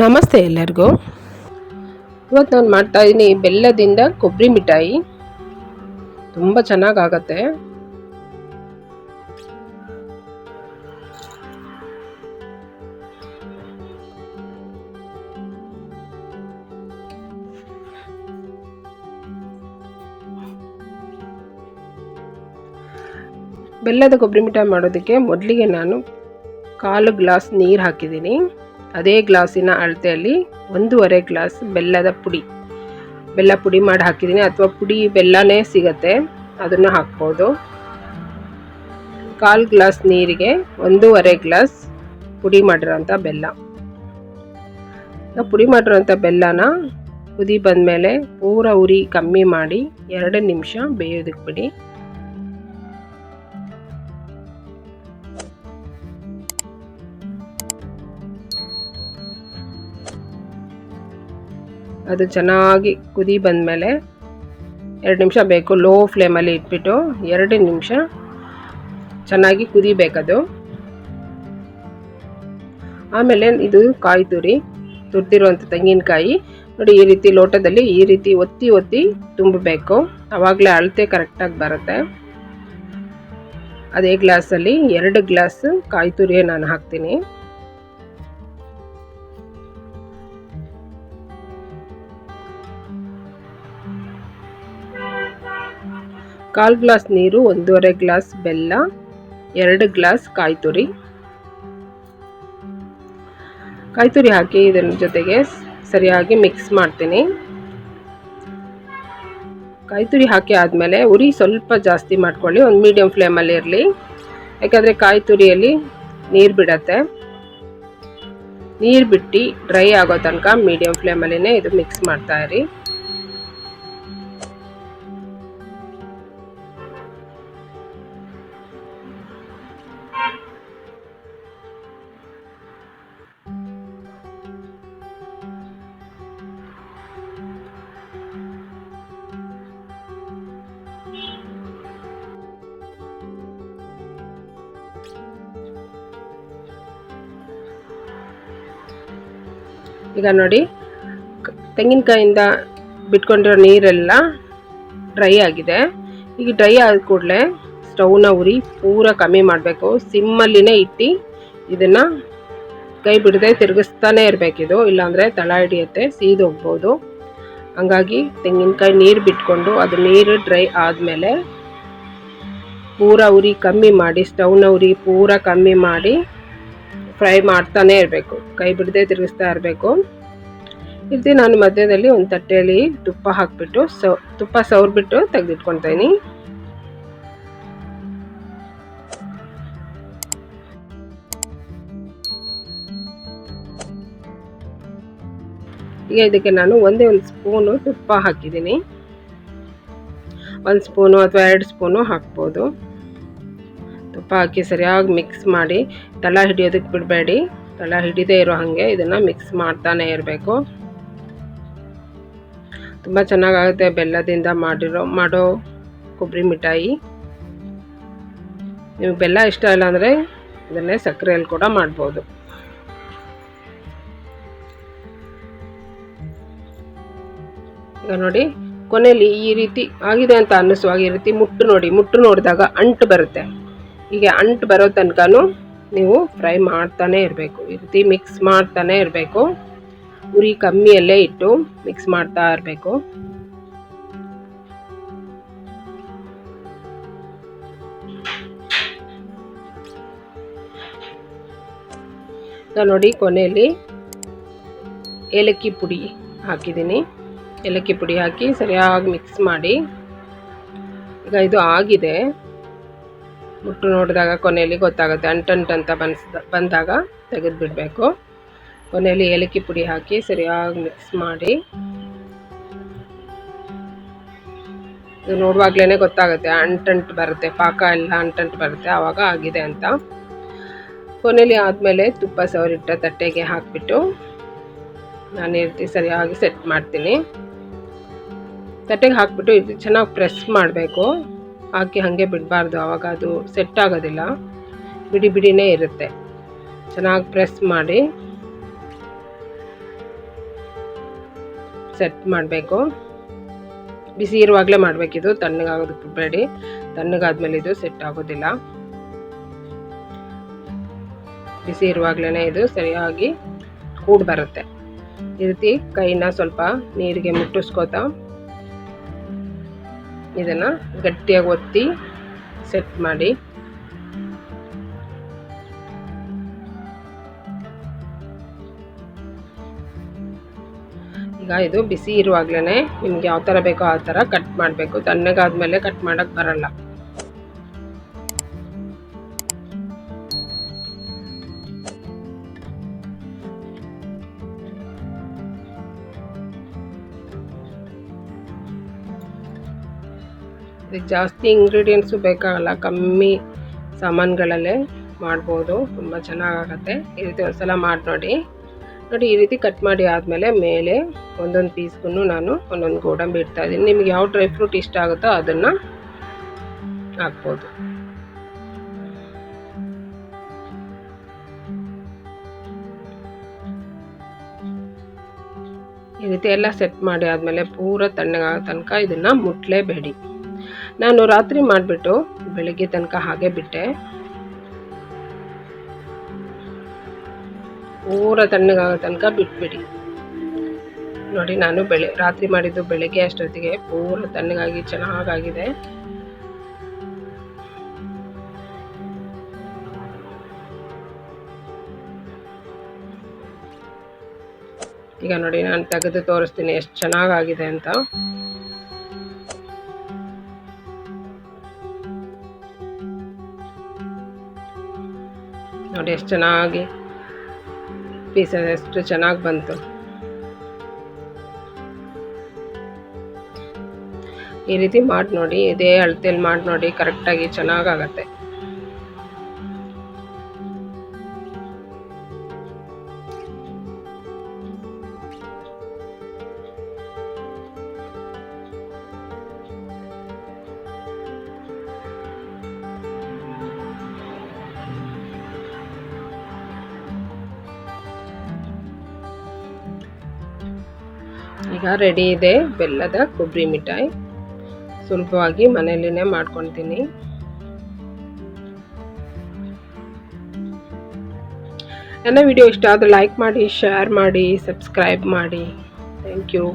ನಮಸ್ತೆ ಎಲ್ಲರಿಗೂ. ಇವತ್ತು ನಾನು ಮಾಡ್ತಾಯಿದ್ದೀನಿ ಬೆಲ್ಲದಿಂದ ಕೊಬ್ಬರಿ ಮಿಠಾಯಿ. ತುಂಬ ಚೆನ್ನಾಗಾಗತ್ತೆ. ಬೆಲ್ಲದ ಕೊಬ್ಬರಿ ಮಿಠಾಯಿ ಮಾಡೋದಕ್ಕೆ ಮೊದಲಿಗೆ ನಾನು 1/4 ಗ್ಲಾಸ್ ನೀರು ಹಾಕಿದ್ದೀನಿ. ಅದೇ ಗ್ಲಾಸಿನ ಅಳತೆಯಲ್ಲಿ 1.5 ಗ್ಲಾಸ್ ಬೆಲ್ಲ ಪುಡಿ ಮಾಡಿ ಹಾಕಿದ್ದೀನಿ, ಅಥವಾ ಪುಡಿ ಬೆಲ್ಲನೇ ಸಿಗತ್ತೆ, ಅದನ್ನು ಹಾಕ್ಬೋದು. 1/4 ಗ್ಲಾಸ್ ನೀರಿಗೆ 1.5 ಗ್ಲಾಸ್ ಪುಡಿ ಮಾಡಿರೋಂಥ ಬೆಲ್ಲ. ಪುಡಿ ಮಾಡಿರೋಂಥ ಬೆಲ್ಲನ ಕುದಿ ಬಂದಮೇಲೆ ಪೂರ ಉರಿ ಕಮ್ಮಿ ಮಾಡಿ 2 ನಿಮಿಷ ಬೇಯೋದಕ್ಕೆ ಬಿಡಿ. ಅದು ಚೆನ್ನಾಗಿ ಕುದಿ ಬಂದಮೇಲೆ 2 ನಿಮಿಷ ಬೇಕು, ಲೋ ಫ್ಲೇಮಲ್ಲಿ ಇಟ್ಬಿಟ್ಟು 2 ನಿಮಿಷ ಚೆನ್ನಾಗಿ ಕುದಿಬೇಕದು. ಆಮೇಲೆ ಇದು ಕಾಯಿ ತುರಿದಿರುವಂಥ ತೆಂಗಿನಕಾಯಿ ನೋಡಿ, ಈ ರೀತಿ ಲೋಟದಲ್ಲಿ ಈ ರೀತಿ ಒತ್ತಿ ತುಂಬಬೇಕು. ಆವಾಗಲೇ ಅಳತೆ ಕರೆಕ್ಟಾಗಿ ಬರುತ್ತೆ. ಅದೇ ಗ್ಲಾಸಲ್ಲಿ 2 ಗ್ಲಾಸ್ ಕಾಯಿ ತುರಿ ನಾನು ಹಾಕ್ತೀನಿ. ಕಾಲು ಗ್ಲಾಸ್ ನೀರು, 1.5 ಗ್ಲಾಸ್ ಬೆಲ್ಲ, 2 ಗ್ಲಾಸ್ ಕಾಯಿ ತುರಿ ಹಾಕಿ ಇದರ ಜೊತೆಗೆ ಸರಿಯಾಗಿ ಮಿಕ್ಸ್ ಮಾಡ್ತೀನಿ. ಕಾಯಿ ತುರಿ ಹಾಕಿ ಆದಮೇಲೆ ಉರಿ ಸ್ವಲ್ಪ ಜಾಸ್ತಿ ಮಾಡ್ಕೊಳ್ಳಿ, ಒಂದು ಮೀಡಿಯಂ ಫ್ಲೇಮಲ್ಲಿ ಇರಲಿ. ಯಾಕಂದರೆ ಕಾಯಿ ತುರಿಯಲ್ಲಿ ನೀರು ಬಿಡತ್ತೆ. ನೀರು ಬಿಟ್ಟು ಡ್ರೈ ಆಗೋ ತನಕ ಮೀಡಿಯಂ ಫ್ಲೇಮಲ್ಲೇ ಇದು ಮಿಕ್ಸ್ ಮಾಡ್ತಾ ಇರಿ. ಈಗ ನೋಡಿ, ತೆಂಗಿನಕಾಯಿಂದ ಬಿಟ್ಕೊಂಡಿರೋ ನೀರೆಲ್ಲ ಡ್ರೈ ಆಗಿದೆ. ಈಗ ಡ್ರೈ ಆದ ಕೂಡಲೇ ಸ್ಟವ್ನ ಉರಿ ಪೂರ ಕಮ್ಮಿ ಮಾಡಬೇಕು. ಸಿಮ್ಮಲ್ಲಿನೇ ಇಟ್ಟು ಇದನ್ನು ಕೈ ಬಿಡದೆ ತಿರುಗಿಸ್ತಾನೆ ಇರಬೇಕಿದು, ಇಲ್ಲಾಂದರೆ ತಳ ಹಿಡಿಯುತ್ತೆ, ಸೀದೋಗ್ಬೋದು. ಹಂಗಾಗಿ ತೆಂಗಿನಕಾಯಿ ನೀರು ಬಿಟ್ಕೊಂಡು ಅದು ನೀರು ಡ್ರೈ ಆದಮೇಲೆ ಪೂರ ಉರಿ ಕಮ್ಮಿ ಮಾಡಿ, ಸ್ಟವ್ನ ಉರಿ ಪೂರ ಕಮ್ಮಿ ಮಾಡಿ ಫ್ರೈ ಮಾಡ್ತಾನೆ ಇರಬೇಕು, ಕೈ ಬಿಡದೆ ತಿರುಗಿಸ್ತಾ ಇರಬೇಕು. ಇದು ನಾನು ಮಧ್ಯದಲ್ಲಿ ಒಂದು ತಟ್ಟೆಯಲ್ಲಿ ತುಪ್ಪ ಹಾಕಿಬಿಟ್ಟು ತುಪ್ಪ ಸವರ್ಬಿಟ್ಟು ತೆಗೆದಿಟ್ಕೊಳ್ತೀನಿ. ಈಗ ಇದಕ್ಕೆ ನಾನು ಒಂದೇ ಒಂದು ಸ್ಪೂನು ತುಪ್ಪ ಹಾಕಿದ್ದೀನಿ. 1 ಸ್ಪೂನು ಅಥವಾ 2 ಸ್ಪೂನು ಹಾಕ್ಬೋದು. ತುಪ್ಪ ಹಾಕಿ ಸರಿಯಾಗಿ ಮಿಕ್ಸ್ ಮಾಡಿ, ತಳ ಹಿಡಿಯೋದಕ್ಕೆ ಬಿಡಬೇಡಿ. ತಳ ಹಿಡಿದೇ ಇರೋ ಹಾಗೆ ಇದನ್ನು ಮಿಕ್ಸ್ ಮಾಡ್ತಾನೆ ಇರಬೇಕು. ತುಂಬ ಚೆನ್ನಾಗಾಗುತ್ತೆ ಬೆಲ್ಲದಿಂದ ಮಾಡೋ ಕೊಬ್ಬರಿ ಮಿಠಾಯಿ. ನೀವು ಬೆಲ್ಲ ಇಷ್ಟ ಇಲ್ಲ ಅಂದರೆ ಇದನ್ನೇ ಸಕ್ಕರೆಯಲ್ಲಿ ಕೂಡ ಮಾಡ್ಬೋದು. ಈಗ ನೋಡಿ, ಕೊನೆಯಲ್ಲಿ ಈ ರೀತಿ ಆಗಿದೆ ಅಂತ ಅನ್ನಿಸುವಾಗ ಈ ರೀತಿ ಮುಟ್ಟು ನೋಡಿದಾಗ ಅಂಟು ಬರುತ್ತೆ. ಹೀಗೆ ಅಂಟು ಬರೋ ತನಕನೂ ನೀವು ಫ್ರೈ ಮಾಡ್ತಾನೆ ಇರಬೇಕು. ಈ ರೀತಿ ಮಿಕ್ಸ್ ಮಾಡ್ತಾನೆ ಇರಬೇಕು. ಉರಿ ಕಮ್ಮಿಯಲ್ಲೇ ಇಟ್ಟು ಮಿಕ್ಸ್ ಮಾಡ್ತಾ ಇರಬೇಕು. ಈಗ ನೋಡಿ, ಕೊನೆಯಲ್ಲಿ ಏಲಕ್ಕಿ ಪುಡಿ ಹಾಕಿದ್ದೀನಿ. ಏಲಕ್ಕಿ ಪುಡಿ ಹಾಕಿ ಸರಿಯಾಗಿ ಮಿಕ್ಸ್ ಮಾಡಿ. ಈಗ ಇದು ಆಗಿದೆ. ಮುಟ್ಟು ನೋಡಿದಾಗ ಕೊನೆಯಲ್ಲಿ ಗೊತ್ತಾಗುತ್ತೆ, ಅಂಟಂತ ಬಂದಾಗ ತೆಗೆದುಬಿಡಬೇಕು. ಕೊನೆಯಲ್ಲಿ ಏಲಕ್ಕಿ ಪುಡಿ ಹಾಕಿ ಸರಿಯಾಗಿ ಮಿಕ್ಸ್ ಮಾಡಿ. ಇದು ನೋಡುವಾಗಲೇ ಗೊತ್ತಾಗುತ್ತೆ, ಅಂಟಂಟು ಬರುತ್ತೆ, ಪಾಕ ಎಲ್ಲ ಅಂಟಂಟು ಬರುತ್ತೆ, ಆವಾಗ ಆಗಿದೆ ಅಂತ. ಕೊನೆಯಲ್ಲಿ ಆದಮೇಲೆ ತುಪ್ಪ ಸವರಿಟ್ಟ ತಟ್ಟೆಗೆ ಹಾಕಿಬಿಟ್ಟು ನಾನು ಈ ರೀತಿ ಸರಿಯಾಗಿ ಸೆಟ್ ಮಾಡ್ತೀನಿ. ತಟ್ಟೆಗೆ ಹಾಕಿಬಿಟ್ಟು ಇದು ಚೆನ್ನಾಗಿ ಪ್ರೆಸ್ ಮಾಡಬೇಕು. ಹಾಕಿ ಹಾಗೆ ಬಿಡಬಾರ್ದು, ಆವಾಗ ಅದು ಸೆಟ್ ಆಗೋದಿಲ್ಲ, ಬಿಡಿನೇ ಇರುತ್ತೆ. ಚೆನ್ನಾಗಿ ಪ್ರೆಸ್ ಮಾಡಿ ಸೆಟ್ ಮಾಡಬೇಕು. ಬಿಸಿ ಇರುವಾಗಲೇ ಮಾಡಬೇಕಿದು, ತಣ್ಣಗಾಗೋದಕ್ಕೆ ಬಿಡಬೇಡಿ. ತಣ್ಣಗಾದ್ಮೇಲೆ ಇದು ಸೆಟ್ ಆಗೋದಿಲ್ಲ. ಬಿಸಿ ಇರುವಾಗಲೇ ಇದು ಸರಿಯಾಗಿ ಕೂಡಿ ಬರುತ್ತೆ. ಈ ರೀತಿ ಕೈನ ಸ್ವಲ್ಪ ನೀರಿಗೆ ಮುಟ್ಟಿಸ್ಕೋತಾ ಇದನ್ನು ಗಟ್ಟಿಯಾಗಿ ಒತ್ತಿ ಸೆಟ್ ಮಾಡಿ. ಈಗ ಇದು ಬಿಸಿ ಇರುವಾಗಲೇ ನಿಮ್ಗೆ ಯಾವ ಥರ ಬೇಕೋ ಆ ಥರ ಕಟ್ ಮಾಡಬೇಕು. ತಣ್ಣಗಾದ್ಮೇಲೆ ಕಟ್ ಮಾಡೋಕ್ಕೆ ಬರಲ್ಲ. ಇದಕ್ಕೆ ಜಾಸ್ತಿ ಇಂಗ್ರೀಡಿಯೆಂಟ್ಸು ಬೇಕಾಗಲ್ಲ, ಕಮ್ಮಿ ಸಾಮಾನುಗಳಲ್ಲೇ ಮಾಡ್ಬೋದು. ತುಂಬ ಚೆನ್ನಾಗಾಗತ್ತೆ. ಈ ರೀತಿ ಒಂದ್ಸಲ ಮಾಡಿ ನೋಡಿ. ಈ ರೀತಿ ಕಟ್ ಮಾಡಿ ಆದಮೇಲೆ ಮೇಲೆ ಒಂದೊಂದು ಪೀಸ್ಗೂ ನಾನು ಒಂದೊಂದು ಗೋಡಂಬಿ ಇಡ್ತಾ ಇದ್ದೀನಿ. ನಿಮಗೆ ಯಾವ ಡ್ರೈ ಫ್ರೂಟ್ ಇಷ್ಟ ಆಗುತ್ತೋ ಅದನ್ನು ಹಾಕ್ಬೋದು. ಈ ರೀತಿ ಎಲ್ಲ ಸೆಟ್ ಮಾಡಿ ಆದಮೇಲೆ ಪೂರ ತಣ್ಣಗಾಗೋ ತನಕ ಇದನ್ನು ಮುಟ್ಲೇಬೇಡಿ. ನಾನು ರಾತ್ರಿ ಮಾಡಿಬಿಟ್ಟು ಬೆಳಿಗ್ಗೆ ತನಕ ಹಾಗೆ ಬಿಟ್ಟೆ. ಪೂರ ತಣ್ಣಗಾಗೋ ತನಕ ಬಿಟ್ಬಿಡಿ. ನೋಡಿ, ನಾನು ರಾತ್ರಿ ಮಾಡಿದ್ದು ಬೆಳಗ್ಗೆ ಅಷ್ಟೊತ್ತಿಗೆ ಪೂರ ತಣ್ಣಗಾಗಿ ಚೆನ್ನಾಗಾಗಿದೆ. ಈಗ ನೋಡಿ, ನಾನು ತೆಗೆದು ತೋರಿಸ್ತೀನಿ ಎಷ್ಟು ಚೆನ್ನಾಗಾಗಿದೆ ಅಂತ. ನೋಡಿ ಎಷ್ಟು ಚೆನ್ನಾಗಿ ಪೀಸಸ್ ಎಷ್ಟು ಚೆನ್ನಾಗಿ ಬಂತು. ಈ ರೀತಿ ಮಾಡಿ ನೋಡಿ, ಇದೇ ಅಳತೆಯಲ್ಲಿ ಮಾಡಿ ನೋಡಿ, ಕರೆಕ್ಟಾಗಿ ಚೆನ್ನಾಗಾಗತ್ತೆ. ಈಗ ರೆಡಿ ಇದೆ ಬೆಲ್ಲದ ಕೊಬ್ಬರಿ ಮಿಠಾಯಿ. ಸುಲಭವಾಗಿ ಮನೆಯಲ್ಲೇ ಮಾಡ್ಕೊಳ್ತೀನಿ. ನನ್ನ ವಿಡಿಯೋ ಇಷ್ಟ ಆದರೆ ಲೈಕ್ ಮಾಡಿ, ಶೇರ್ ಮಾಡಿ, ಸಬ್ಸ್ಕ್ರೈಬ್ ಮಾಡಿ. Thank you.